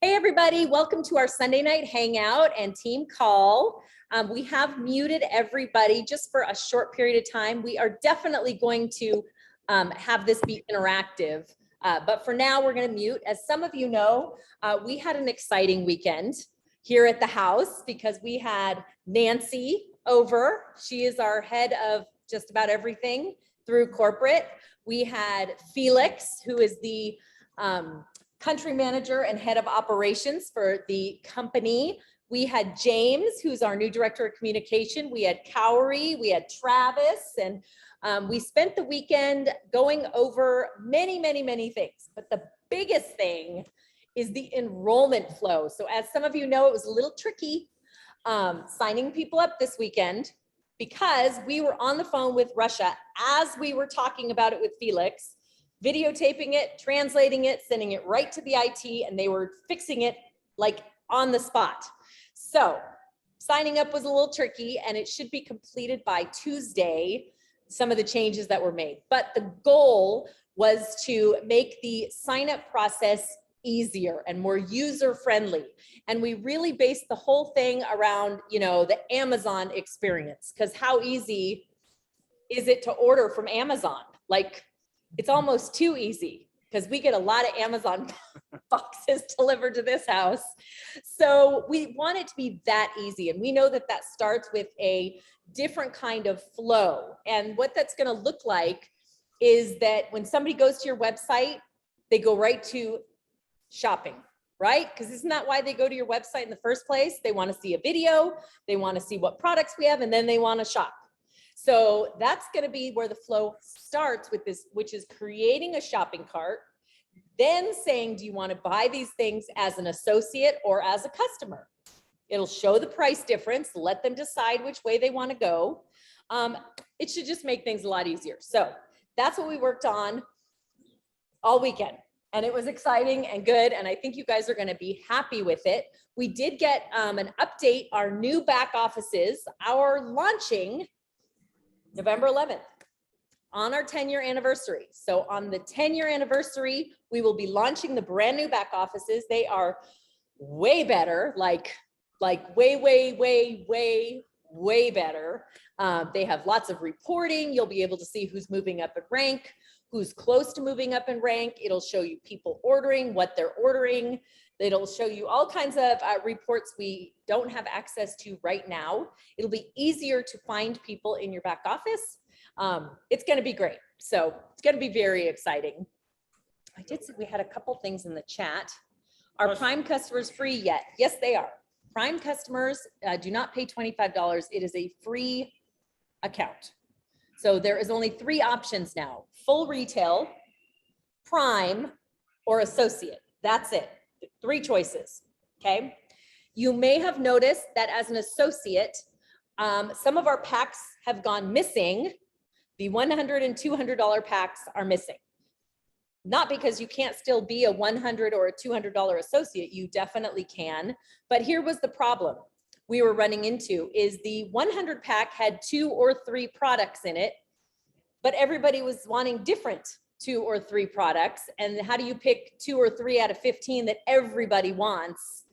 Hey everybody, welcome to our Sunday night hangout and team call. We have muted everybody just for a short period of time. We are definitely going to have this be interactive, but for now we're going to mute. As some of you know, we had an exciting weekend here at the house because we had Nancy over. She is our head of just about everything through corporate. We had Felix, who is the country manager and head of operations for the company. We had James, who's our new director of communication. We had Cowrie, we had Travis, and we spent the weekend going over many things. But the biggest thing is the enrollment flow. So as some of you know, it was a little tricky signing people up this weekend because we were on the phone with Russia as we were talking about it with Felix, videotaping it, translating it, sending it right to the IT, and they were fixing it like on the spot. So signing up was a little tricky and it should be completed by Tuesday, some of the changes that were made. But the goal was to make the sign up process easier and more user-friendly. And we really based the whole thing around, you know, the Amazon experience, because how easy is it to order from Amazon? Like, it's almost too easy because we get a lot of Amazon boxes delivered to this house. So we want it to be that easy. And we know that that starts with a different kind of flow. And what that's going to look like is that when somebody goes to your website, they go right to shopping, right? Because isn't that why they go to your website in the first place? They want to see a video, they want to see what products we have, and then they want to shop. So that's going to be where the flow starts with this, which is creating a shopping cart, then saying, do you want to buy these things as an associate or as a customer? It'll show the price difference, let them decide which way they want to go. It should just make things a lot easier. So that's what we worked on all weekend. And it was exciting and good. And I think you guys are going to be happy with it. We did get an update. Our new back offices are launching November 11th on our 10-year anniversary. So on the 10-year anniversary, we will be launching the brand new back offices. They are way better, like way better. They have lots of reporting. You'll be able to see who's moving up in rank, who's close to moving up in rank. It'll show you people ordering, what they're ordering. It'll show you all kinds of reports we don't have access to right now. It'll be easier to find people in your back office. It's going to be great. So it's going to be very exciting. I did say we had a couple things in the chat. Are Prime customers free yet? Yes, they are. Prime customers do not pay $25. It is a free account. So there is only 3 options now: full retail, Prime, or associate. That's it. 3 choices. Okay. You may have noticed that as an associate, some of our packs have gone missing. The $100 and $200 packs are missing. Not because you can't still be a $100 or a $200 associate, you definitely can. But here was the problem we were running into is the 100 pack had 2 or 3 products in it, but everybody was wanting different 2 or 3 products. And how do you pick 2 or 3 out of 15 that everybody wants?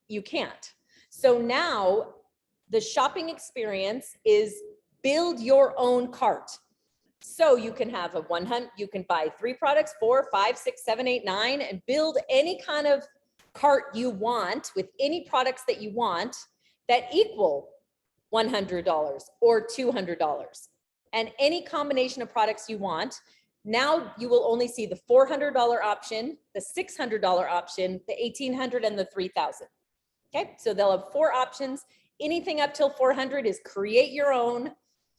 You can't. So now the shopping experience is build your own cart. So you can have a 100, you can buy 3 products, 4, 5, 6, 7, 8, 9, and build any kind of cart you want with any products that you want that equal $100 or $200 and any combination of products you want. Now you will only see the $400 option, the $600 option, the $1,800 and the $3,000. Okay, so they'll have 4 options. Anything up till $400 is create your own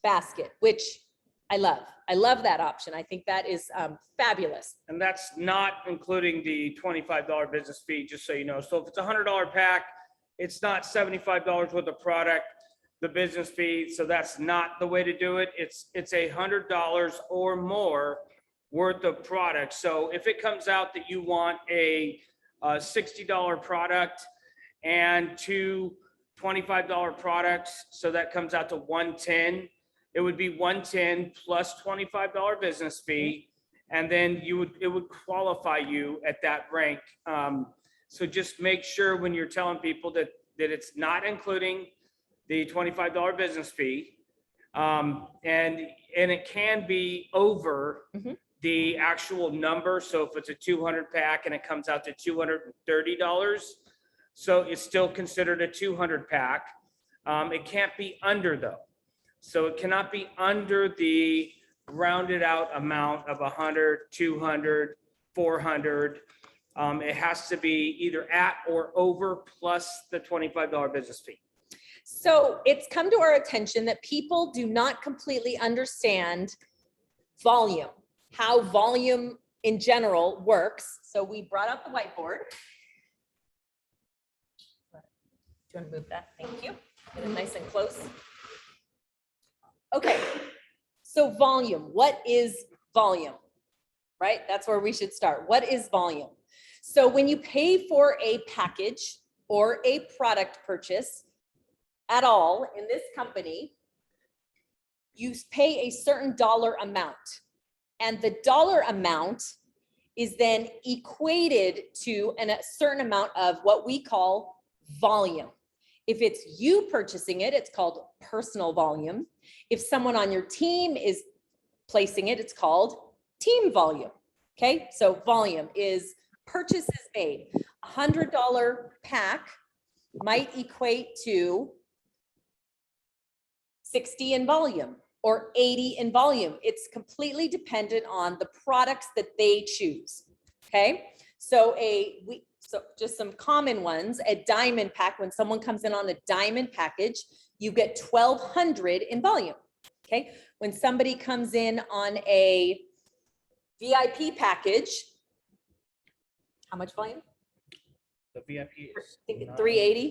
basket, which I love. I love that option. I think that is fabulous. And that's not including the $25 business fee, just so you know. So if it's a $100 pack, it's not $75 worth of product, the business fee. So that's not the way to do it. It's $100 or more worth of product. So if it comes out that you want a $60 product and 2 $25 products, so that comes out to $110. It would be $110 plus $25 business fee, and then it would qualify you at that rank. So just make sure when you're telling people that it's not including the $25 business fee. And it can be over the actual number. So if it's a 200 pack and it comes out to $230, so it's still considered a 200 pack. It can't be under though. So it cannot be under the rounded out amount of 100, 200, 400. It has to be either at or over plus the $25 business fee. So it's come to our attention that people do not completely understand volume, how volume in general works. So we brought out the whiteboard. Do you want to move that? Thank you. Get it nice and close. Okay, so volume, what is volume? Right, that's where we should start. What is volume? So when you pay for a package or a product purchase at all in this company, you pay a certain dollar amount. And the dollar amount is then equated to a certain amount of what we call volume. If it's you purchasing it, it's called personal volume. If someone on your team is placing it, it's called team volume. Okay, so volume is purchases made. $100 pack might equate to 60 in volume or 80 in volume. It's completely dependent on the products that they choose. Okay, so just some common ones, a diamond pack, when someone comes in on a diamond package, you get 1,200 in volume. Okay, when somebody comes in on a VIP package, how much volume? The VIP is 380?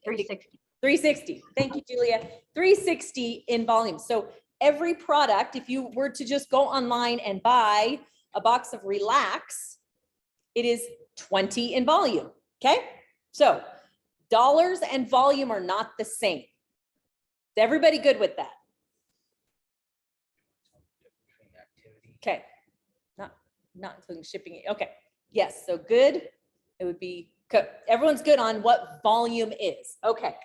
360. 360. Thank you, Julia. 360 in volume. So every product, if you were to just go online and buy a box of Relax, it is 20 in volume. Okay, so dollars and volume are not the same. Is everybody good with that? Okay, not including shipping. Okay, yes, so good. It would be good. Everyone's good on what volume is. Okay,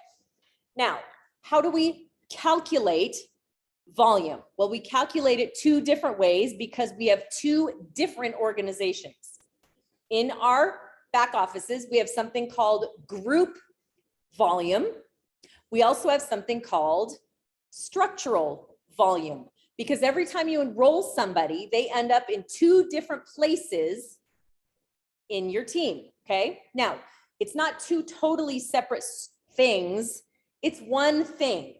now how do we calculate volume? Well, we calculate it two different ways because we have two different organizations. In our back offices, we have something called group volume. We also have something called structural volume, because every time you enroll somebody, they end up in two different places in your team. Okay, now it's not two totally separate things, it's one thing,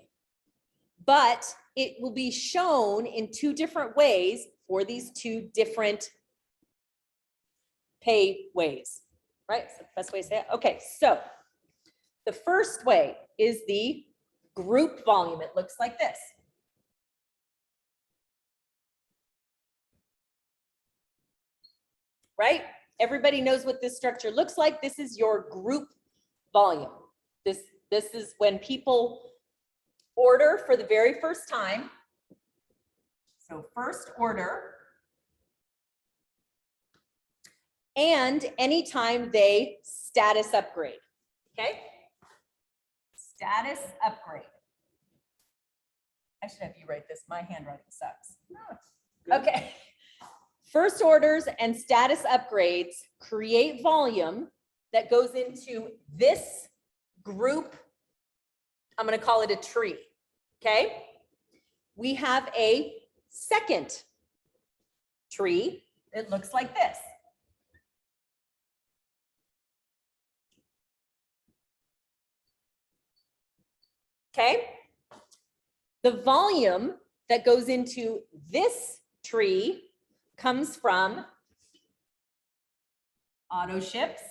but it will be shown in two different ways for these two different pay ways, right? So the best way to say it. Okay, so the first way is the group volume. It looks like this. Right? Everybody knows what this structure looks like. This is your group volume. This is when people order for the very first time. So first order. And anytime they status upgrade. Okay? Status upgrade. I should have you write this. My handwriting sucks. No, okay. First orders and status upgrades create volume that goes into this group. I'm going to call it a tree. Okay. We have a second tree. It looks like this. Okay. The volume that goes into this tree comes from auto ships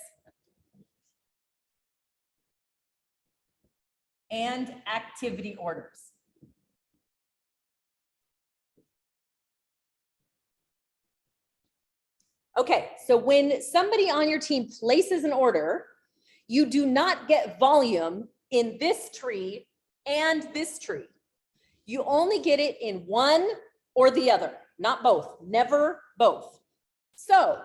and activity orders. Okay, so when somebody on your team places an order, you do not get volume in this tree and this tree. You only get it in one or the other, not both, never both. So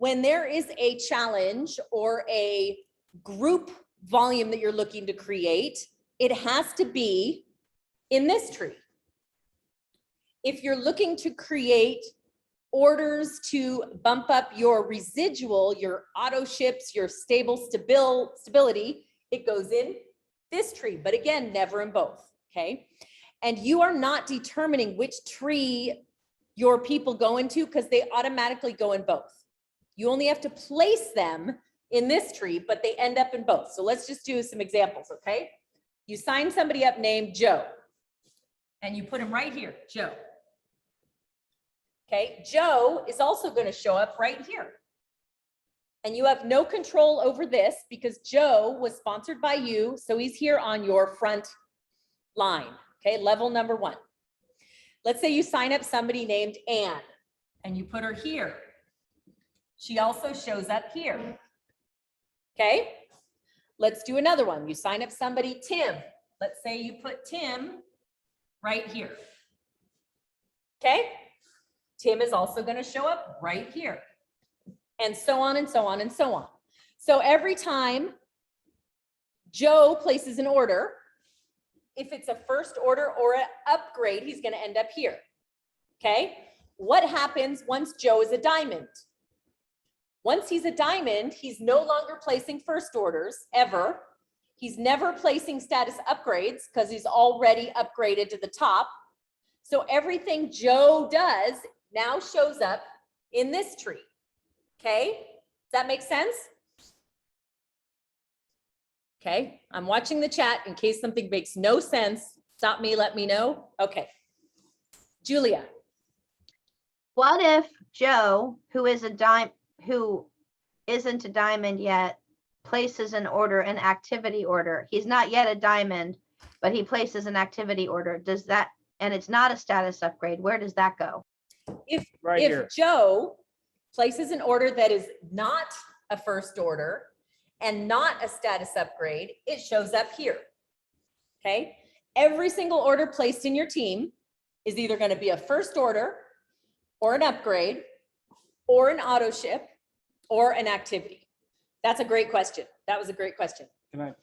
when there is a challenge or a group volume that you're looking to create, it has to be in this tree. If you're looking to create orders to bump up your residual, your auto ships, your stability, it goes in this tree, but again, never in both, okay? And you are not determining which tree your people go into because they automatically go in both. You only have to place them in this tree, but they end up in both. So let's just do some examples, okay? You sign somebody up named Joe, and you put him right here, Joe. Okay, Joe is also going to show up right here. And you have no control over this because Joe was sponsored by you, so he's here on your front line, okay, level number 1. Let's say you sign up somebody named Anne, and you put her here. She also shows up here, okay? Let's do another one. You sign up somebody, Tim. Let's say you put Tim right here, okay? Tim is also going to show up right here, and so on and so on and so on. So every time Joe places an order, if it's a first order or an upgrade, he's going to end up here. Okay. What happens once Joe is a diamond? Once he's a diamond, he's no longer placing first orders ever. He's never placing status upgrades because he's already upgraded to the top. So everything Joe does now shows up in this tree. Okay, does that make sense? Okay, I'm watching the chat in case something makes no sense. Stop me, let me know. Okay, Julia. What if Joe, who isn't a diamond yet, places an order, an activity order? He's not yet a diamond, but he places an activity order. Does that, and it's not a status upgrade, where does that go? If Here. Joe places an order that is not a first order and not a status upgrade, it shows up here. Okay. Every single order placed in your team is either going to be a first order or an upgrade or an auto ship or an activity. That's a great question. That was a great question.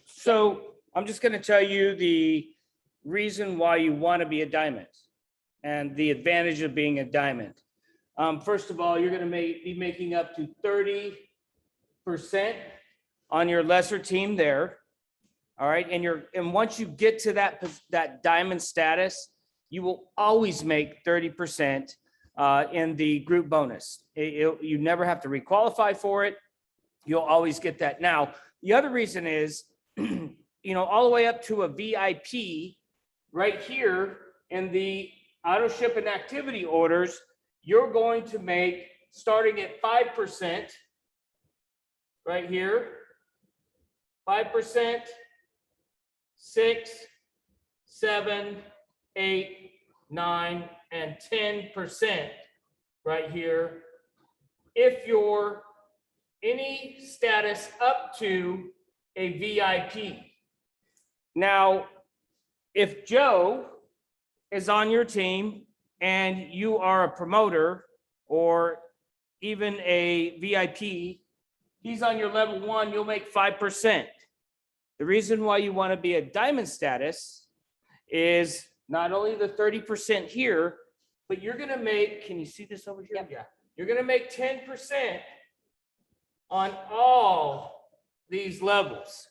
So I'm just going to tell you the reason why you want to be a diamond and the advantage of being a diamond. First of all, you're going to be making up to 30% on your lesser team there. All right. And once you get to that diamond status, you will always make 30% in the group bonus. You never have to requalify for it. You'll always get that. Now, the other reason is, all the way up to a VIP right here in the auto ship and activity orders, you're going to make, starting at 5% right here, 5%, 6, 7, 8, 9, and 10% right here. If you're any status up to a VIP. Now, if Joe is on your team and you are a promoter or even a VIP, he's on your level 1, you'll make 5%. The reason why you want to be a diamond status is not only the 30% here, but you're going to make, can you see this over here? Yep. Yeah. You're going to make 10% on all these levels.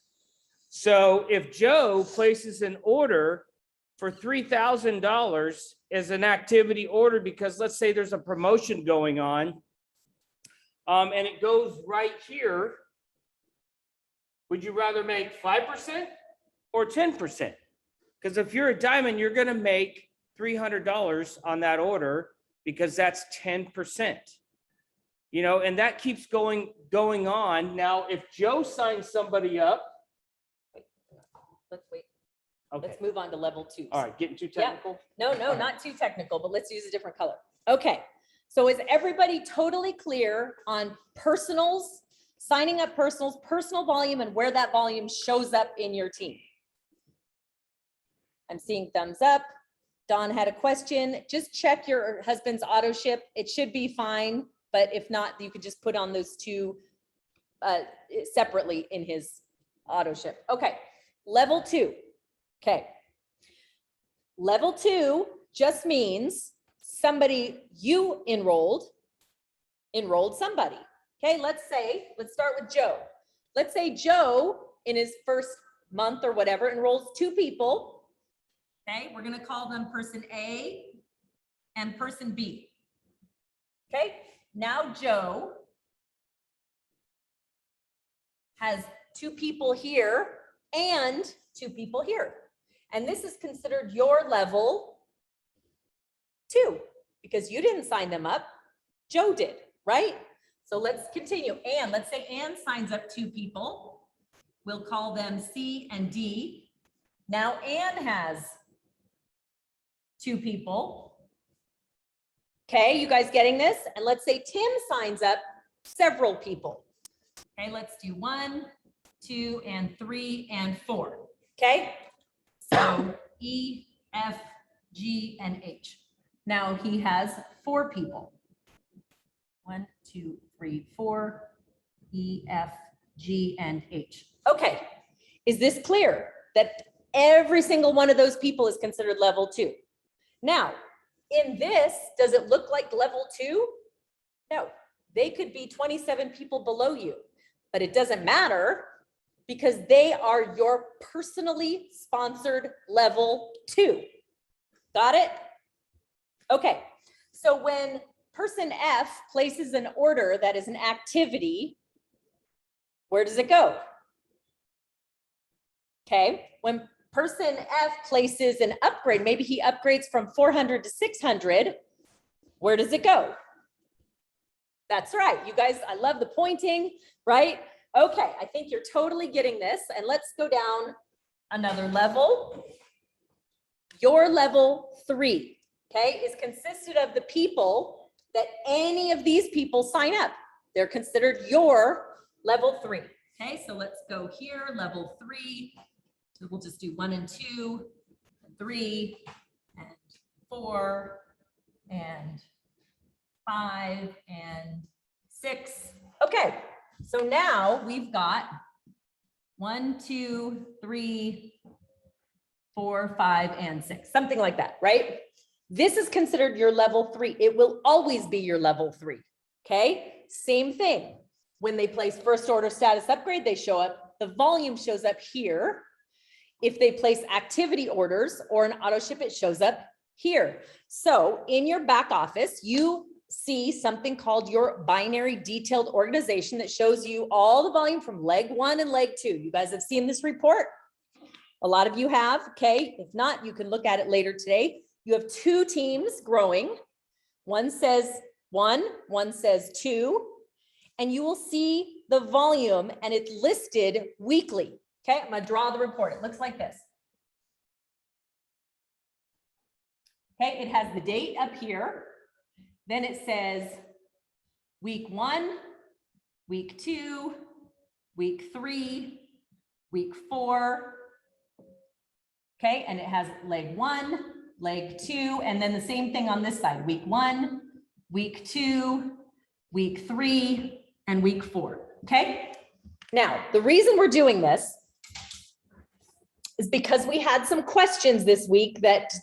So if Joe places an order for $3,000 as an activity order, because let's say there's a promotion going on, and it goes right here, would you rather make 5% or 10%? Because if you're a diamond, you're going to make $300 on that order because that's 10%. And that keeps going on. Now, if Joe signs somebody up, Let's wait. okay. Let's move on to level 2. All right, getting too technical? No, not too technical, but let's use a different color. Okay, so is everybody totally clear on personals, signing up personals, personal volume, and where that volume shows up in your team? I'm seeing thumbs up. Dawn had a question. Just check your husband's auto ship. It should be fine. but if not, you could just put on those two separately in his auto ship. Okay, level 2. Okay. Level 2 just means somebody you enrolled somebody. Okay, let's start with Joe. Let's say Joe in his first month or whatever enrolls 2 people. Okay, we're going to call them person A and person B. Okay, now Joe has 2 people here and 2 people here. And this is considered your level 2 because you didn't sign them up. Joe did, right? So let's continue. Anne, let's say Anne signs up 2 people. We'll call them C and D. Now Anne has 2 people. Okay, you guys getting this? And let's say Tim signs up several people. Okay, let's do 1, 2, and 3, and 4. Okay, so E, F, G, and H. Now he has 4 people. 1, 2, 3, 4, E, F, G, and H. Okay, is this clear that every single one of those people is considered level 2? Now, in this, does it look like level 2? No, they could be 27 people below you, but it doesn't matter because they are your personally sponsored level 2. Got it? Okay, so when person F places an order that is an activity, where does it go? Okay, when person F places an upgrade, maybe he upgrades from 400 to 600, where does it go? That's right, you guys, I love the pointing, right? Okay, I think you're totally getting this, and let's go down another level. Your level 3, okay, is consisted of the people that any of these people sign up. They're considered your level 3. Okay, so let's go here, level 3. So we'll just do 1 and 2, and 3, and 4, and 5, and 6. Okay, so now we've got 1, 2, 3, 4, 5, and 6, something like that, right? This is considered your level 3. It will always be your level 3. Okay, same thing. When they place first order status upgrade, they show up, the volume shows up here. If they place activity orders or an auto ship, it shows up here. So in your back office, you see something called your binary detailed organization that shows you all the volume from leg 1 and leg 2. You guys have seen this report? A lot of you have, okay? If not, you can look at it later today. You have 2 teams growing. One says 1, one says 2, and you will see the volume and it's listed weekly. Okay, I'm gonna draw the report. It looks like this. Okay, it has the date up here. Then it says week 1, week 2, week 3, week 4. Okay, and it has leg 1, leg 2, and then the same thing on this side, week 1, week 2, week 3, and week 4. Okay, now the reason we're doing this is because we had some questions this week that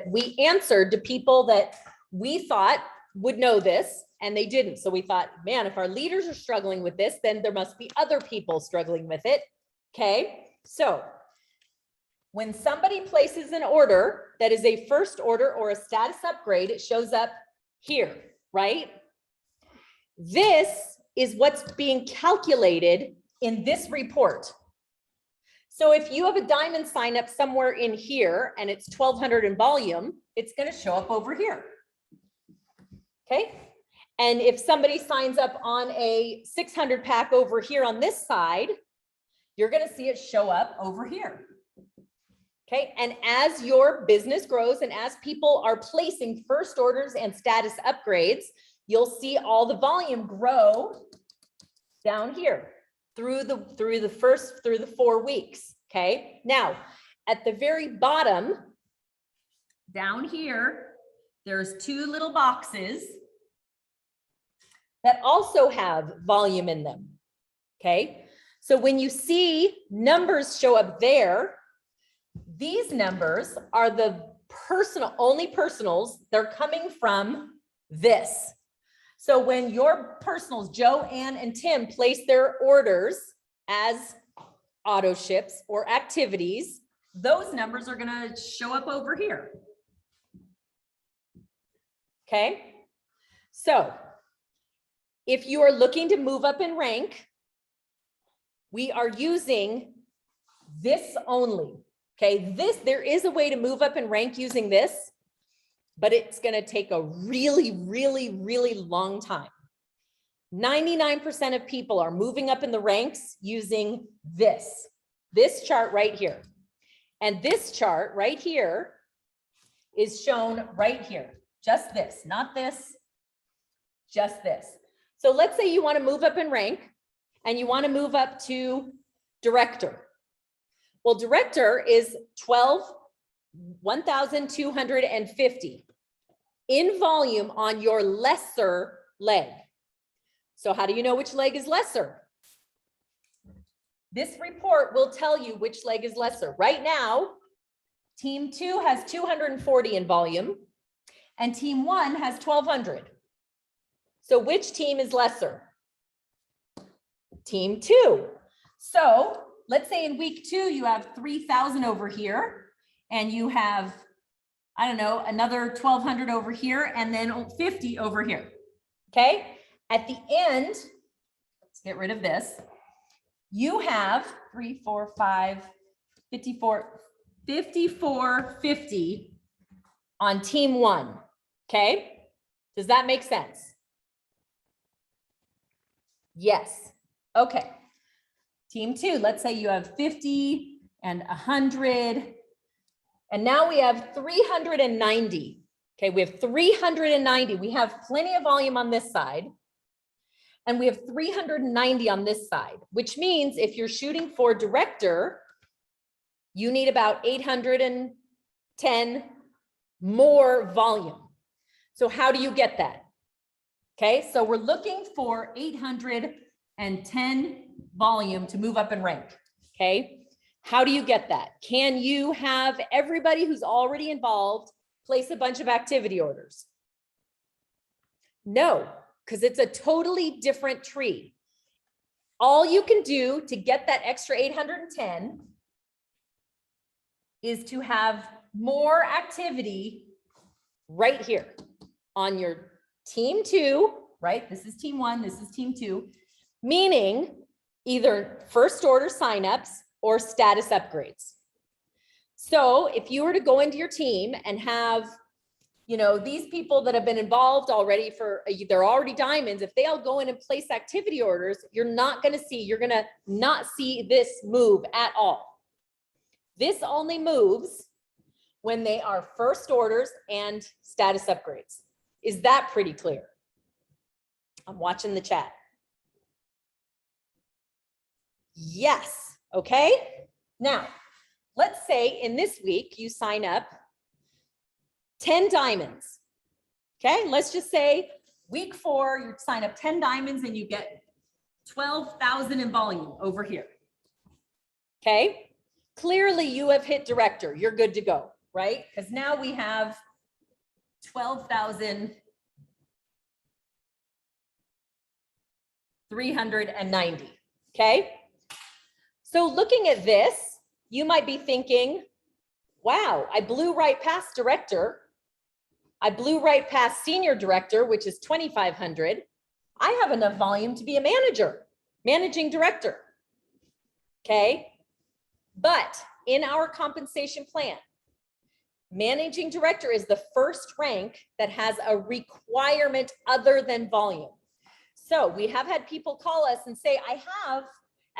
we answered to people that we thought would know this and they didn't. So we thought, man, if our leaders are struggling with this, then there must be other people struggling with it. Okay, so when somebody places an order that is a first order or a status upgrade, it shows up here, right? This is what's being calculated in this report. So if you have a diamond sign up somewhere in here and it's 1200 in volume, it's going to show up over here. Okay. And if somebody signs up on a 600 pack over here on this side, you're going to see it show up over here. Okay. And as your business grows and as people are placing first orders and status upgrades, you'll see all the volume grow down here through the 4 weeks. Okay. Now at the very bottom down here, there's 2 little boxes that also have volume in them. Okay. So when you see numbers show up there, these numbers are the only personals. They're coming from this. So when your personals, Joe, Ann, and Tim, place their orders as auto ships or activities, those numbers are going to show up over here. Okay. So if you are looking to move up in rank, we are using this only. Okay, there is a way to move up in rank using this, but it's going to take a really, really, really long time. 99% of people are moving up in the ranks using this chart right here. And this chart right here is shown right here. Just this, not this, just this. So let's say you want to move up in rank and you want to move up to director. Well, director is 1,250 in volume on your lesser leg. So how do you know which leg is lesser? This report will tell you which leg is lesser. Right now, team 2 has 240 in volume and team 1 has 1,200. So which team is lesser? Team 2. So let's say in week 2, you have 3,000 over here and you have, I don't know, another 1,200 over here and then 50 over here. Okay. At the end, let's get rid of this. You have 3, 4, 5, 54, 50 on team 1. Okay. Does that make sense? Yes. Okay. Team 2, let's say you have 50 and 100. And now we have 390. Okay, we have 390. We have plenty of volume on this side. And we have 390 on this side, which means if you're shooting for director, you need about 810 more volume. So how do you get that? Okay, so we're looking for 810 volume to move up in rank. Okay, how do you get that? Can you have everybody who's already involved place a bunch of activity orders? No, because it's a totally different tree. All you can do to get that extra 810 is to have more activity right here on your team 2, right? This is team 1, this is team 2, meaning either first order signups or status upgrades. So if you were to go into your team and have, you know, these people that have been involved already they're already diamonds, if they all go in and place activity orders, you're not going to not see this move at all. This only moves when they are first orders and status upgrades. Is that pretty clear? I'm watching the chat. Yes. Okay. Now, let's say in this week you sign up 10 diamonds. Okay. Let's just say week 4, you sign up 10 diamonds and you get 12,000 in volume over here. Okay. Clearly you have hit director. You're good to go, right? Because now we have 12,390. Okay. So looking at this, you might be thinking, wow, I blew right past director. I blew right past senior director, which is 2,500. I have enough volume to be a manager, managing director. Okay. But in our compensation plan, managing director is the first rank that has a requirement other than volume. So we have had people call us and say, I have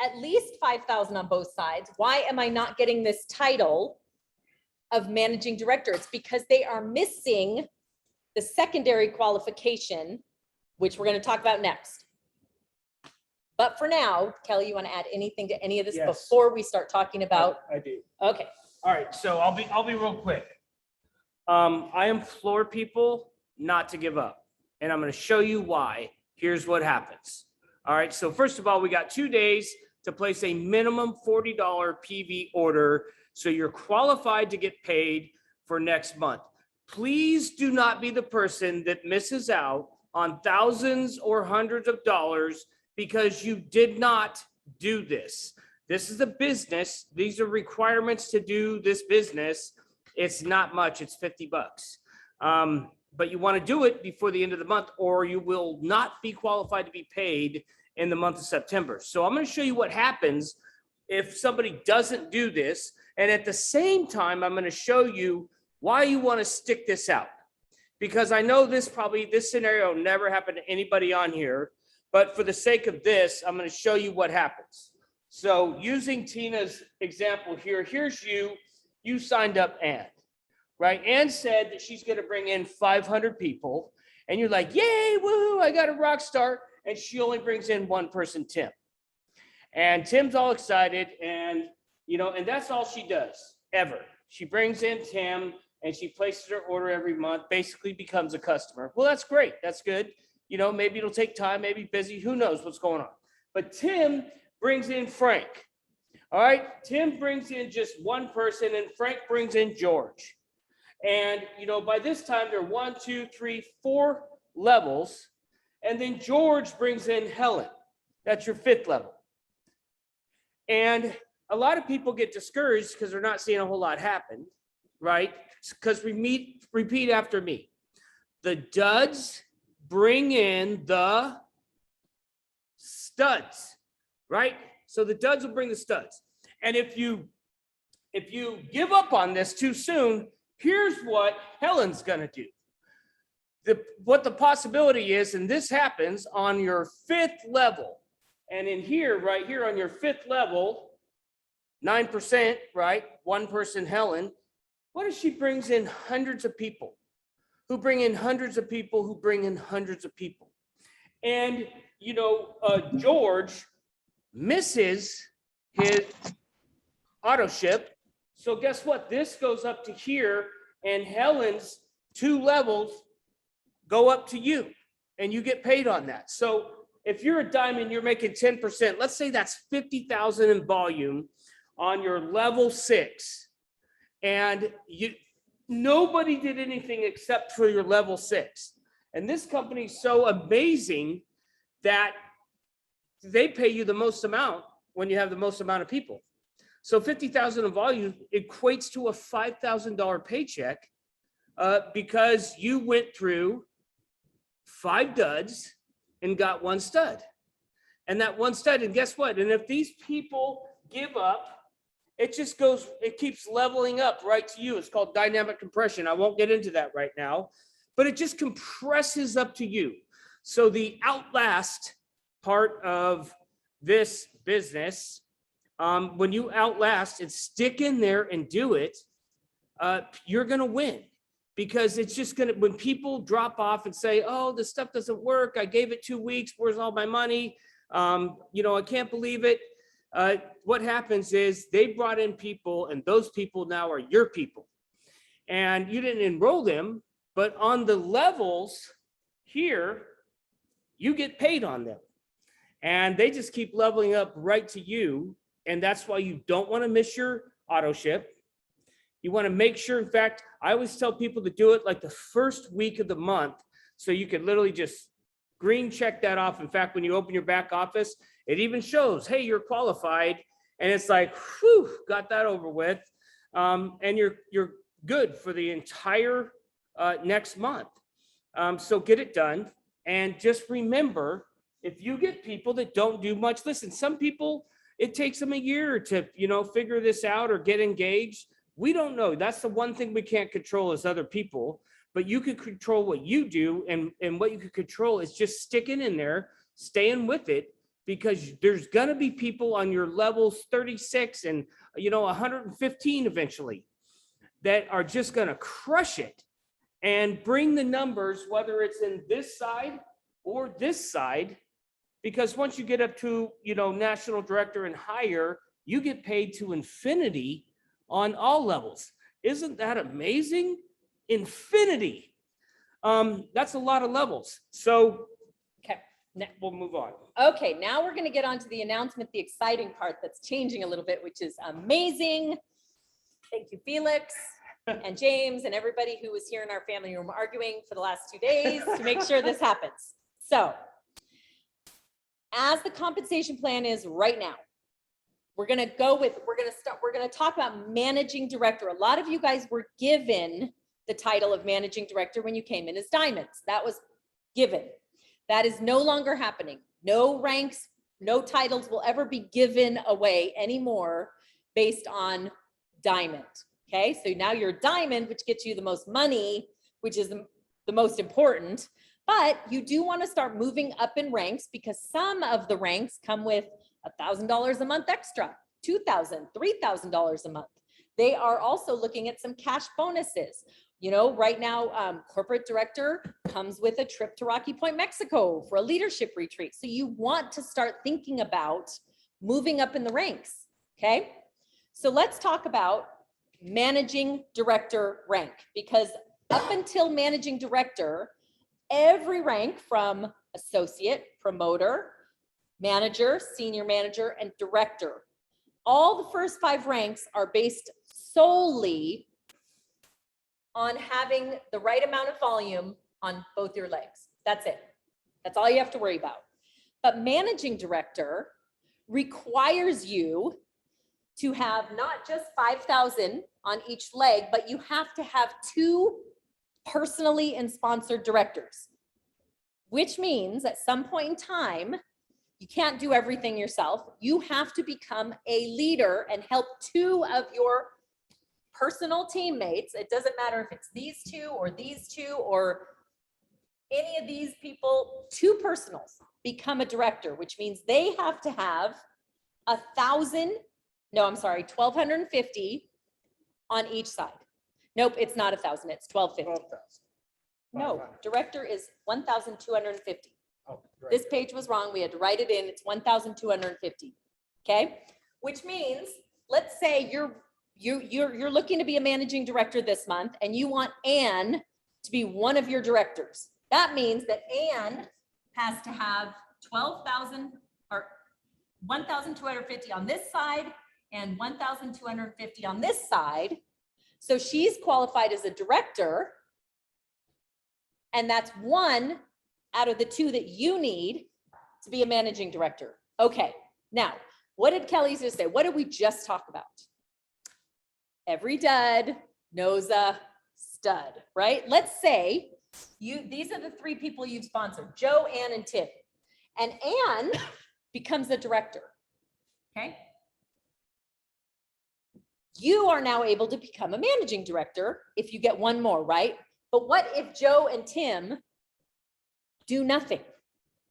at least 5,000 on both sides. Why am I not getting this title of managing director? It's because they are missing the secondary qualification, which we're going to talk about next. But for now, Kelly, you want to add anything to any of this Yes. before we start talking about? I do. Okay. All right, so I'll be real quick. I implore people not to give up, and I'm going to show you why here's what happens. All right, so first of all, we got 2 days to place a minimum $40 PV order, so you're qualified to get paid for next month. Please do not be the person that misses out on thousands or hundreds of dollars because you did not do this. This is a business. These are requirements to do this business. It's not much, it's 50 bucks. But you want to do it before the end of the month, or you will not be qualified to be paid in the month of September. So I'm going to show you what happens if somebody doesn't do this. And at the same time, I'm going to show you why you want to stick this out. Because I know this scenario never happened to anybody on here, but for the sake of this, I'm going to show you what happens. So using Tina's example here, here's you signed up Ann, right? Ann said that she's going to bring in 500 people, and you're like, yay, woo, I got a rock star. And she only brings in one person, Tim. And Tim's all excited, and and that's all she does ever. She brings in Tim and she places her order every month, basically becomes a customer. Well, that's great. That's good. Maybe it'll take time, maybe busy, who knows what's going on. But Tim brings in Frank. All right, Tim brings in just one person, and Frank brings in George. And by this time they're 1, 2, 3, 4 levels. And then George brings in Helen. That's your 5th level. And a lot of people get discouraged because they're not seeing a whole lot happen, right? Because repeat after me. The duds bring in the studs, right? So the duds will bring the studs. And if you give up on this too soon, here's what Helen's gonna do. What the possibility is, and this happens on your 5th level, and in here, right here on your 5th level, 9%, right? One person, Helen. What if she brings in hundreds of people who bring in hundreds of people who bring in hundreds of people? And, George misses his auto ship. So guess what? This goes up to here, and Helen's 2 levels go up to you, and you get paid on that. So if you're a diamond, you're making 10%. Let's say that's 50,000 in volume on your level 6, and nobody did anything except for your level 6. And this company is so amazing that they pay you the most amount when you have the most amount of people. So 50,000 in volume equates to a $5,000 paycheck because you went through 5 duds and got 1 stud. And that 1 stud, and guess what? And if these people give up, it keeps leveling up right to you. It's called dynamic compression. I won't get into that right now, but it just compresses up to you. So the outlast part of this business, when you outlast and stick in there and do it, you're going to win. Because it's just when people drop off and say, oh, this stuff doesn't work. I gave it 2 weeks. Where's all my money? I can't believe it. What happens is they brought in people, and those people now are your people. And you didn't enroll them, but on the levels here, you get paid on them. And they just keep leveling up right to you. And that's why you don't want to miss your auto ship. You want to make sure, in fact, I always tell people to do it like the first week of the month, so you can literally just green check that off. In fact, when you open your back office, it even shows, hey, you're qualified. And it's like, whew, got that over with. And you're good for the entire next month. So get it done. And just remember, if you get people that don't do much, listen, some people, it takes them a year to, figure this out or get engaged. We don't know. That's the one thing we can't control as other people, but you can control what you do. And what you can control is just sticking in there, staying with it, because there's going to be people on your levels 36 and, 115 eventually that are just going to crush it and bring the numbers, whether it's in this side or this side, because once you get up to, national director and higher, you get paid to infinity on all levels. Isn't that amazing? Infinity. That's a lot of levels. So Okay. We'll move on. Okay, now we're going to get on to the announcement, the exciting part that's changing a little bit, which is amazing. Thank you, Felix and James and everybody who was here in our family room arguing for the last 2 days to make sure this happens. So, as the compensation plan is right now, we're going to talk about managing director. A lot of you guys were given the title of managing director when you came in as diamonds. That was given. That is no longer happening. No ranks, no titles will ever be given away anymore based on diamond. Okay, so now you're diamond, which gets you the most money, which is the most important. But you do want to start moving up in ranks because some of the ranks come with $1,000 a month extra, $2,000, $3,000 a month. They are also looking at some cash bonuses. You know, right now, corporate director comes with a trip to Rocky Point, Mexico for a leadership retreat. So you want to start thinking about moving up in the ranks, okay? So let's talk about managing director rank, because up until managing director, every rank from associate, promoter, manager, senior manager, and director, all the first 5 ranks are based solely on having the right amount of volume on both your legs. That's it. That's all you have to worry about. But managing director requires you to have not just 5,000 on each leg, but you have to have 2 personally and sponsored directors, which means at some point in time, you can't do everything yourself. You have to become a leader and help 2 of your personal teammates. It doesn't matter if it's these 2 or any of these people, 2 personals become a director, which means they have to have 1,250 on each side. Nope, it's not 1,000, it's 1,250. 12,000. No, director is 1,250. Oh, right. This page was wrong. We had to write it in. It's 1,250. Okay, which means, let's say you're looking to be a managing director this month, and you want Anne to be one of your directors. That means that Anne has to have 12,000 or 1,250 on this side and 1,250 on this side. So she's qualified as a director, and that's 1 out of the 2 that you need to be a managing director. Okay, now, what did Kelly just say? What did we just talk about? Every dud knows a stud, right? Let's say these are the 3 people you've sponsored, Joe, Ann, and Tim. And Ann becomes a director, okay? You are now able to become a managing director if you get 1 more, right? But what if Joe and Tim do nothing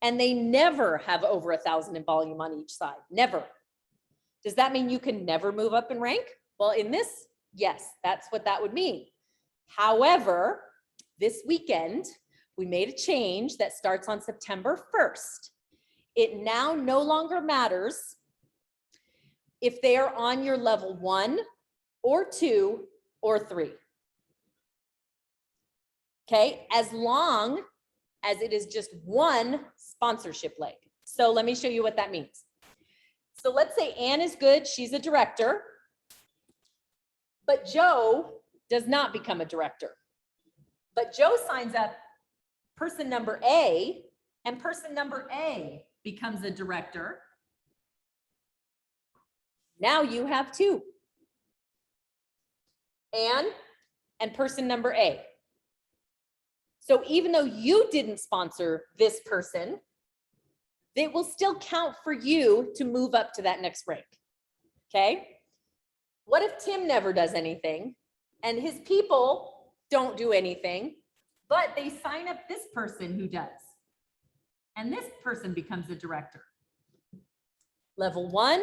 and they never have over 1,000 in volume on each side? Never. Does that mean you can never move up in rank? Well, in this, yes, that's what that would mean. However, this weekend, we made a change that starts on September 1st. It now no longer matters if they are on your level 1 or 2 or 3. Okay, as long as it is just 1 sponsorship leg. So let me show you what that means. So let's say Anne is good, she's a director, but Joe does not become a director. But Joe signs up person number A, and person number A becomes a director. Now you have 2. Anne and person number A. So even though you didn't sponsor this person, it will still count for you to move up to that next rank. Okay? What if Tim never does anything and his people don't do anything, but they sign up this person who does? And this person becomes a director. Level 1,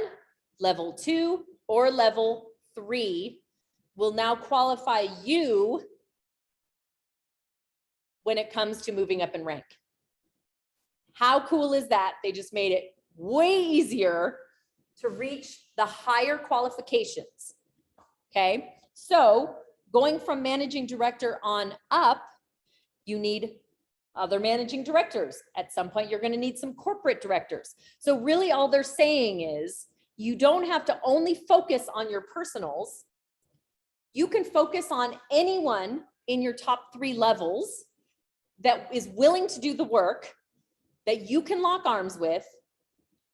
level 2, or level 3 will now qualify you when it comes to moving up in rank. How cool is that? They just made it way easier to reach the higher qualifications. Okay, so going from managing director on up, you need other managing directors. At some point, you're going to need some corporate directors. So really all they're saying is you don't have to only focus on your personals. You can focus on anyone in your top 3 levels that is willing to do the work that you can lock arms with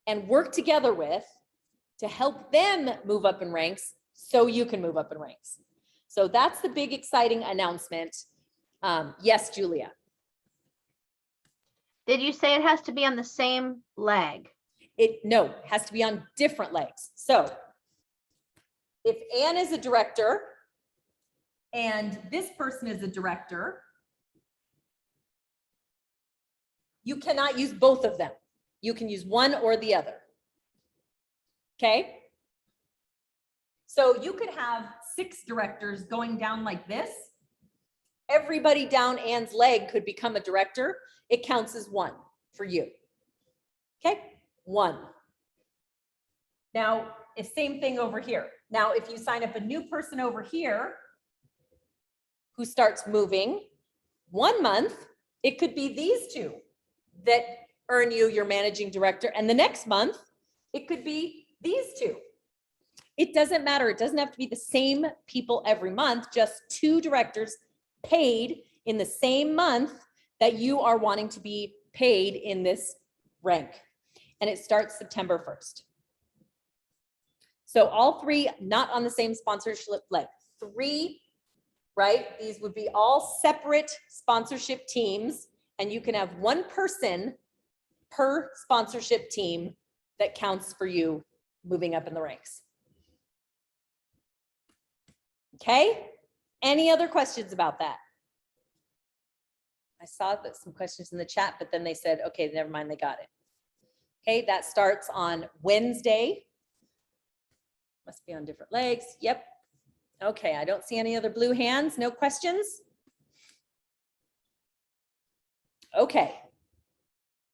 and work together with to help them move up in ranks so you can move up in ranks. So that's the big exciting announcement. Yes, Julia. Did you say it has to be on the same leg? No, it has to be on different legs. So if Anne is a director and this person is a director, you cannot use both of them. You can use one or the other. Okay? So you could have 6 directors going down like this. Everybody down Anne's leg could become a director. It counts as 1 for you. Okay? 1. Now, if same thing over here. Now, if you sign up a new person over here who starts moving 1 month, it could be these 2 that earn you your managing director. And the next month, it could be these 2. It doesn't matter. It doesn't have to be the same people every month, just 2 directors paid in the same month that you are wanting to be paid in this rank. And it starts September 1st. So all 3 not on the same sponsorship leg. 3, right? These would be all separate sponsorship teams, and you can have 1 person per sponsorship team that counts for you moving up in the ranks. Okay? Any other questions about that? I saw that some questions in the chat, but then they said, okay, never mind, they got it. Okay, that starts on Wednesday. Must be on different legs. Yep. Okay, I don't see any other blue hands. No questions? Okay.